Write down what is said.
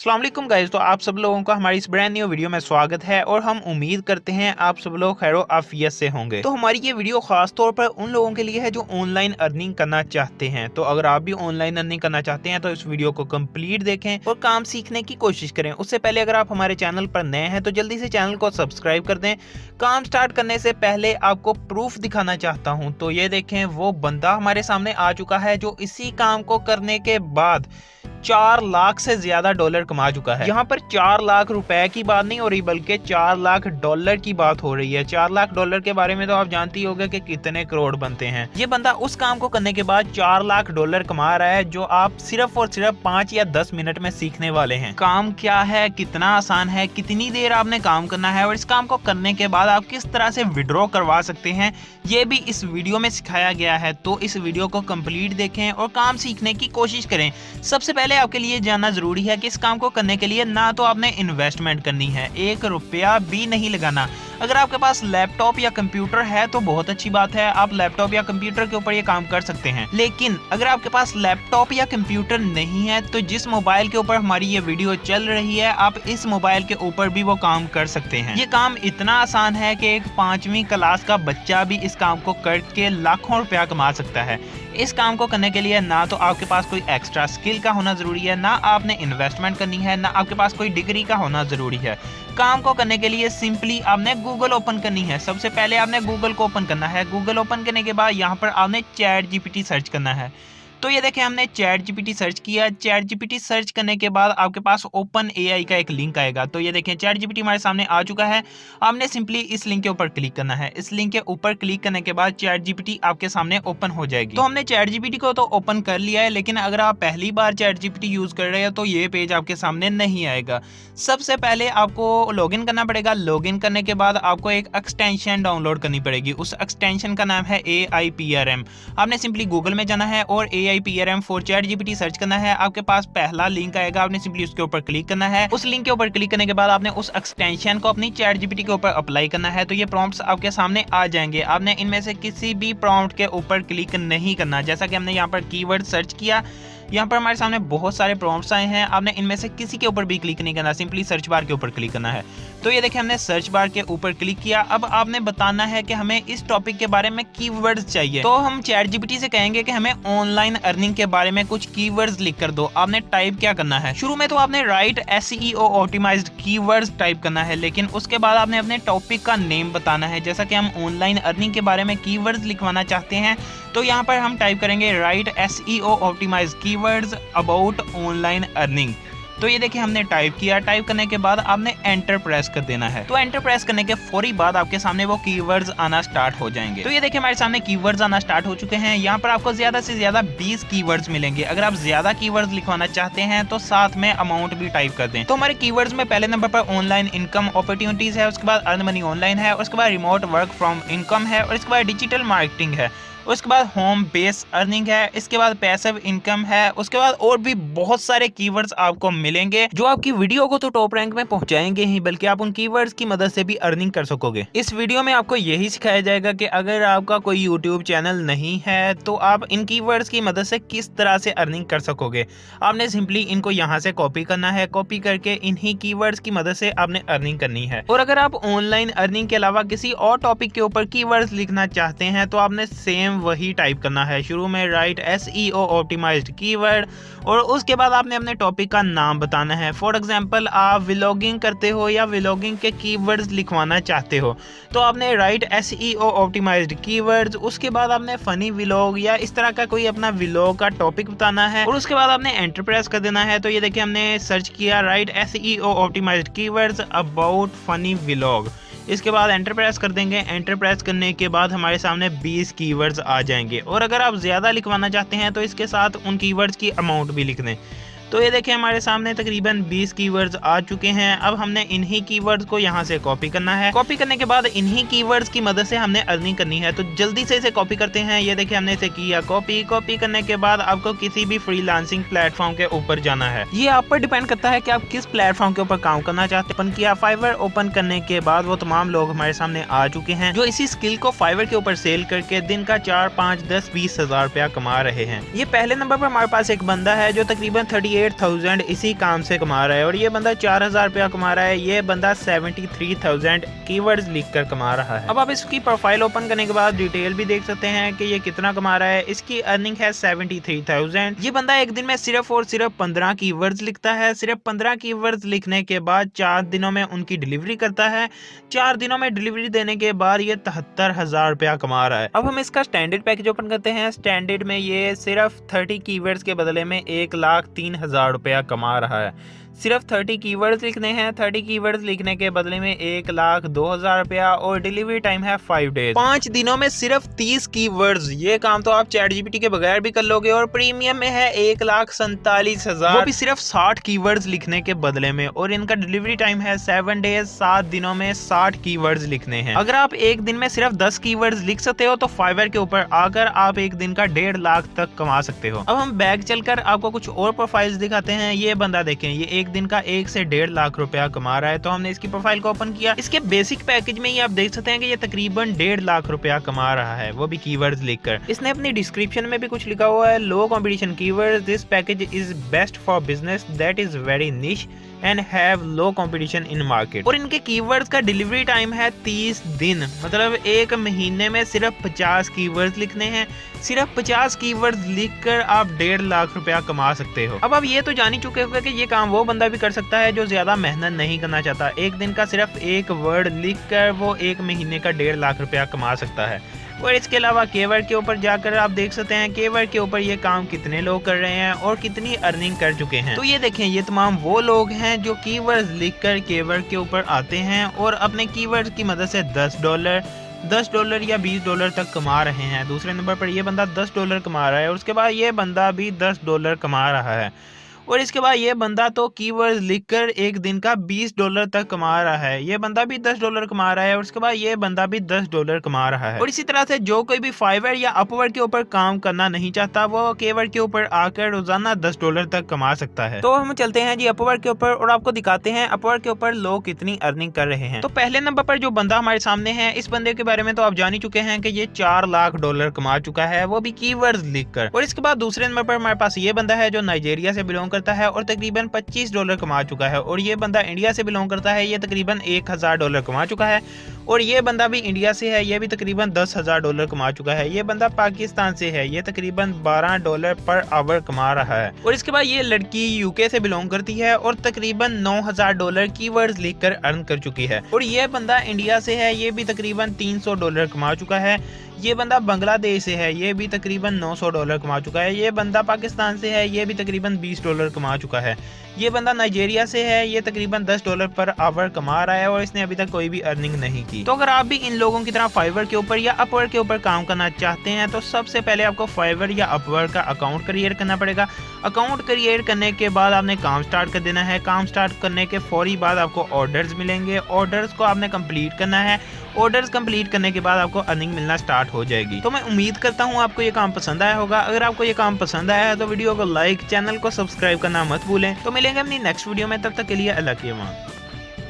अस्सलाम वालेकुम गाइस। तो आप सब लोगों का हमारी इस ब्रांड न्यू वीडियो में स्वागत है और हम उम्मीद करते हैं आप सब लोग खैरो आफियत से होंगे। तो हमारी ये वीडियो खास तौर पर उन लोगों के लिए है जो ऑनलाइन अर्निंग करना चाहते हैं। तो अगर आप भी ऑनलाइन अर्निंग करना चाहते हैं तो इस वीडियो को कंप्लीट देखें और काम सीखने की कोशिश करें। उससे पहले अगर आप हमारे चैनल पर नए हैं तो जल्दी से चैनल को सब्सक्राइब कर दें। काम स्टार्ट करने से पहले आपको प्रूफ दिखाना चाहता हूँ। तो ये देखें, वो बंदा हमारे सामने आ चुका है जो इसी काम को करने के बाद 4 लाख से ज्यादा डॉलर कमा चुका है। यहाँ पर 4 लाख रुपए की बात नहीं हो रही बल्कि 4 लाख डॉलर की बात हो रही है। 4 लाख डॉलर के बारे में तो आप जानती होंगे कि कितने करोड़ बनते हैं। ये बंदा उस काम को करने के बाद 4 लाख डॉलर कमा रहा है जो आप सिर्फ और सिर्फ 5 या 10 मिनट में सीखने वाले हैं। काम क्या है, कितना आसान है, कितनी देर आपने काम करना है और इस काम को करने के बाद आप किस तरह से विड्रॉ करवा सकते हैं, ये भी इस वीडियो में सिखाया गया है। तो इस वीडियो को कंप्लीट देखें और काम सीखने की कोशिश करें। सबसे पहले आपके लिए जानना जरूरी है कि इस काम को करने के लिए ना तो आपने इन्वेस्टमेंट करनी है, 1 रुपया भी नहीं लगाना। अगर आपके पास लैपटॉप या कंप्यूटर है तो बहुत अच्छी बात है, आप लैपटॉप या कंप्यूटर के ऊपर ये काम कर सकते हैं। लेकिन अगर आपके पास लैपटॉप या कंप्यूटर नहीं है तो जिस मोबाइल के ऊपर हमारी ये वीडियो चल रही है आप इस मोबाइल के ऊपर भी वो काम कर सकते हैं। ये काम इतना आसान है कि एक 5वीं क्लास का बच्चा भी इस काम को करके लाखों रुपया कमा सकता है। इस काम को करने के लिए ना तो आपके पास कोई एक्स्ट्रा स्किल का होना जरूरी है, ना आपने इन्वेस्टमेंट करनी है, ना आपके पास कोई डिग्री का होना जरूरी है। काम को करने के लिए सिंपली आपने गूगल ओपन करनी है। सबसे पहले आपने गूगल को ओपन करना है। गूगल ओपन करने के बाद यहाँ पर आपने चैट जीपीटी सर्च करना है। तो ये देखें, हमने चैट जीपीटी सर्च किया। चैट जीपीटी सर्च करने के बाद आपके पास ओपन एआई का एक लिंक आएगा। तो ये देखें, चैट जीपीटी हमारे सामने आ चुका है। आपने सिंपली इस लिंक के ऊपर क्लिक करना है। इस लिंक के ऊपर क्लिक करने के बाद चैट जीपीटी आपके सामने ओपन हो जाएगी। तो हमने चैट जीपीटी को तो ओपन कर लिया है, लेकिन अगर आप पहली बार चैट जीपीटी यूज कर रहे हो तो ये पेज आपके सामने नहीं आएगा। सबसे पहले आपको लॉगिन करना पड़ेगा। लॉगिन करने के बाद आपको एक एक्सटेंशन डाउनलोड करनी पड़ेगी। उस एक्सटेंशन का नाम है AIPRM। आपने सिंपली गूगल में जाना है और AIPRM for chat GPT search करना है। आपके पास पहला लिंक आएगा, आपने सिंपली उसके ऊपर क्लिक करना है। उस लिंक के ऊपर क्लिक करने के बाद आपने उस एक्सटेंशन को अपनी चैट जीपीटी के ऊपर अप्लाई करना है। तो ये प्रॉम्प्ट्स आपके सामने आ जाएंगे। आपने इनमें से किसी भी प्रॉम्प्ट के ऊपर क्लिक नहीं करना। जैसा कि हमने यहाँ पर कीवर्ड सर्च किया, यहाँ पर हमारे सामने बहुत सारे प्रॉम्प्ट्स आए हैं। आपने इनमें से किसी के ऊपर भी क्लिक नहीं करना, सिंपली सर्च बार के ऊपर क्लिक करना है। तो ये देखिए, हमने सर्च बार के ऊपर क्लिक किया। अब आपने बताना है कि हमें इस टॉपिक के बारे में कीवर्ड्स चाहिए। तो हम चैट जीपीटी से कहेंगे कि हमें ऑनलाइन अर्निंग के बारे में कुछ कीवर्ड्स लिख कर दो। आपने टाइप क्या करना है, शुरू में तो आपने write SEO optimised keywords type करना है, लेकिन उसके बाद आपने अपने टॉपिक का नेम बताना है। जैसा कि हम ऑनलाइन अर्निंग के बारे में कीवर्ड्स लिखवाना चाहते हैं तो यहाँ पर हम टाइप करेंगे write SEO optimised keywords about online earning. तो ये देखिए, हमने टाइप किया। टाइप करने के बाद आपने एंटर प्रेस कर देना है। तो एंटर प्रेस करने के फौरी बाद आपके सामने वो कीवर्ड्स आना स्टार्ट हो जाएंगे। तो ये देखिए, हमारे सामने कीवर्ड्स आना स्टार्ट हो चुके हैं। यहाँ पर आपको ज्यादा से ज्यादा 20 कीवर्ड्स मिलेंगे। अगर आप ज्यादा कीवर्ड्स लिखवाना चाहते हैं तो साथ में अमाउंट भी टाइप कर दें। तो हमारे कीवर्ड्स में पहले नंबर पर ऑनलाइन इनकम अपॉर्चुनिटीज है, उसके बाद अर्न मनी ऑनलाइन है, उसके बाद रिमोट वर्क फ्रॉम इनकम है, और इसके बाद डिजिटल मार्केटिंग है, उसके बाद होम बेस अर्निंग है, इसके बाद पैसिव इनकम है, उसके बाद और भी बहुत सारे कीवर्ड्स आपको मिलेंगे जो आपकी वीडियो को तो टॉप रैंक में पहुंचाएंगे ही, बल्कि आप उन कीवर्ड्स की मदद से भी अर्निंग कर सकोगे। इस वीडियो में आपको यही सिखाया जाएगा कि अगर आपका कोई यूट्यूब चैनल नहीं है तो आप इन कीवर्ड्स की मदद से किस तरह से अर्निंग कर सकोगे। आपने सिंपली इनको यहाँ से कॉपी करना है। कॉपी करके इन्हीं कीवर्ड्स की मदद से आपने अर्निंग करनी है। और अगर आप ऑनलाइन अर्निंग के अलावा किसी और टॉपिक के ऊपर कीवर्ड्स लिखना चाहते हैं तो आपने सेम वही टाइप करना है। शुरू में राइट SEO ऑप्टिमाइज्ड कीवर्ड और उसके बाद आपने अपने टॉपिक का नाम बताना है। फॉर एग्जांपल, आप व्लॉगिंग करते हो या व्लॉगिंग के कीवर्ड्स लिखवाना चाहते हो तो आपने राइट SEO ऑप्टिमाइज्ड कीवर्ड्स, उसके बाद आपने फनी व्लॉग या इस तरह का कोई अपना व्लॉग का टॉपिक बताना है और उसके बाद आपने एंटर प्रेस कर देना है। तो ये देखिए, हमने सर्च किया write SEO optimised keywords about funny vlog. इसके बाद एंटर प्रेस कर देंगे। एंटर प्रेस करने के बाद हमारे सामने 20 कीवर्ड्स आ जाएंगे। और अगर आप ज़्यादा लिखवाना चाहते हैं तो इसके साथ उन कीवर्ड्स की अमाउंट भी लिख दें। तो ये देखिए, हमारे सामने तकरीबन 20 कीवर्ड्स आ चुके हैं। अब हमने इन्हीं कीवर्ड्स को यहाँ से कॉपी करना है। कॉपी करने के बाद इन्हीं कीवर्ड्स की मदद से हमने अर्निंग करनी है। तो जल्दी से इसे कॉपी करते हैं। ये देखिए, हमने इसे किया कॉपी। कॉपी करने के बाद आपको किसी भी फ्रीलांसिंग प्लेटफॉर्म के ऊपर जाना है। ये आप पर डिपेंड करता है कि आप किस प्लेटफॉर्म के ऊपर काम करना चाहते हैं। ओपन किया फाइवर। ओपन करने के बाद वो तमाम लोग हमारे सामने आ चुके हैं जो इसी स्किल को फाइवर के ऊपर सेल करके दिन का 4, 5, 10, 20 हजार रुपया कमा रहे हैं। ये पहले नंबर पर हमारे पास एक बंदा है जो तकरीबन 78,000 इसी काम से कमा रहा है और ये बंदा 4,000 रुपया कमा रहा है। ये बंदा 73,000 कीवर्ड्स लिखकर कमा रहा है। अब आप इसकी प्रोफाइल ओपन करने के बाद डिटेल भी देख सकते हैं कि ये कितना कमा रहा है। इसकी अर्निंग है 73,000। ये बंदा एक दिन में सिर्फ और सिर्फ 15 कीवर्ड्स लिखता है। सिर्फ 15 कीवर्ड्स लिखने के बाद 4 दिनों में उनकी डिलीवरी करता है। 4 दिनों में डिलीवरी देने के बाद ये 73,000 रुपया कमा रहा है। अब हम इसका स्टैंडर्ड पैकेज ओपन करते हैं। स्टैंडर्ड में ये सिर्फ 30 कीवर्ड्स के बदले में 1,03,000 रुपया कमा रहा है। सिर्फ 30 कीवर्ड्स लिखने हैं। 30 कीवर्ड्स लिखने के बदले में 1,02,000 रुपया और डिलीवरी टाइम है 5 डेज। 5 दिनों में सिर्फ 30 कीवर्ड्स। ये काम तो आप चैट जीपीटी के बगैर भी कर लोगे। और प्रीमियम में है 1,47,000, वो भी सिर्फ 60 कीवर्ड्स लिखने के बदले में। और इनका डिलीवरी टाइम है 7 डेज। 7 दिनों में 60 कीवर्ड्स लिखने हैं। अगर आप एक दिन में सिर्फ 10 कीवर्ड्स लिख सकते हो तो फाइवर के ऊपर आकर आप एक दिन का 1.5 लाख तक कमा सकते हो। अब हम बैक चलकर आपको कुछ और प्रोफाइल्स दिखाते हैं। ये बंदा देखें, ये एक दिन का 1 से 1.5 लाख रुपया कमा रहा है। तो हमने इसकी प्रोफाइल को ओपन किया। इसके बेसिक पैकेज में ही आप देख सकते हैं कि ये तकरीबन 1.5 लाख रुपया कमा रहा है, वो भी कीवर्ड्स लिखकर। इसने अपनी डिस्क्रिप्शन में भी कुछ लिखा हुआ है, low competition keywords, this package is best for business that is very niche and have low competition in market. और इनके कीवर्ड्स का डिलीवरी टाइम है 30 दिन, मतलब एक महीने में सिर्फ 50 कीवर्ड्स लिखने हैं। सिर्फ 50 कीवर्ड्स लिखकर आप 1.5 लाख रुपया कमा सकते हो। अब आप ये तो जान ही चुके होंगे कि ये काम वो बंदा भी कर सकता है जो ज्यादा मेहनत नहीं करना चाहता। एक दिन का सिर्फ एक वर्ड लिखकर वो एक महीने का 1.5 लाख रुपया कमा सकता है। और इसके अलावा कीवर्ड के ऊपर जाकर आप देख सकते हैं कीवर्ड के ऊपर ये काम कितने लोग कर रहे हैं और कितनी अर्निंग कर चुके हैं। तो ये देखें, ये तमाम वो लोग हैं जो कीवर्ड्स लिखकर कीवर्ड के ऊपर आते हैं और अपने कीवर्ड्स की मदद से $10 या $20 तक कमा रहे हैं। दूसरे नंबर पर ये बंदा $10 कमा रहा है और उसके बाद ये बंदा भी $10 कमा रहा है। और इसके बाद ये बंदा तो कीवर्ड्स लिखकर एक दिन का $20 तक कमा रहा है। ये बंदा भी $10 कमा रहा है और उसके बाद ये बंदा भी $10 कमा रहा है। और इसी तरह से जो कोई भी फाइवर या अपवर्क के ऊपर काम करना नहीं चाहता वो कीवर्ड के ऊपर आकर रोजाना $10 तक कमा सकता है। तो हम चलते हैं जी अपवर्क के ऊपर और आपको दिखाते हैं अपवर्क के ऊपर लोग कितनी अर्निंग कर रहे हैं। तो पहले नंबर पर जो बंदा हमारे सामने है, इस बंदे के बारे में तो आप जान ही चुके हैं कि ये $4 लाख कमा चुका है, वो भी कीवर्ड्स लिखकर। और इसके बाद दूसरे नंबर पर हमारे पास ये बंदा है जो नाइजीरिया से बिलोंग करता है और तकरीबन $25 कमा चुका है। और ये बंदा इंडिया से बिलोंग करता है, ये तकरीबन $1,000 कमा चुका है। और ये बंदा भी इंडिया से है, ये भी तकरीबन $10,000 कमा चुका है। ये बंदा पाकिस्तान से है, ये तकरीबन $12 पर आवर कमा रहा है। और इसके बाद ये लड़की यूके से बिलोंग करती है और तकरीबन $9,000 कीवर्ड्स लिखकर अर्न कर चुकी है। और ये बंदा इंडिया से है, ये भी तकरीबन $300 कमा चुका है। ये बंदा बांग्लादेश से है, ये भी तकरीबन $900 कमा चुका है। ये बंदा पाकिस्तान से है, ये भी तकरीबन $20 कमा चुका है। ये बंदा नाइजीरिया से है, ये तकरीबन $10 पर आवर कमा रहा है और इसने अभी तक कोई भी अर्निंग नहीं की। तो अगर आप भी इन लोगों की तरह फाइवर के ऊपर या अपवर्क के ऊपर काम करना चाहते हैं तो सबसे पहले आपको फाइवर या अपवर्क का अकाउंट क्रिएट करना पड़ेगा। अकाउंट क्रिएट करने के बाद आपने काम स्टार्ट कर देना है। काम स्टार्ट करने के फौरी बाद आपको ऑर्डर्स मिलेंगे। ऑर्डर्स को आपने कंप्लीट करना है। ऑर्डर्स कंप्लीट करने के बाद आपको अर्निंग मिलना स्टार्ट हो जाएगी। तो मैं उम्मीद करता हूँ आपको ये काम पसंद आया होगा। अगर आपको ये काम पसंद आया है तो वीडियो को लाइक, चैनल को सब्सक्राइब करना मत भूलें। तो मिलेंगे अपनी नेक्स्ट वीडियो में, तब तक के लिए अल्लाह की अमान।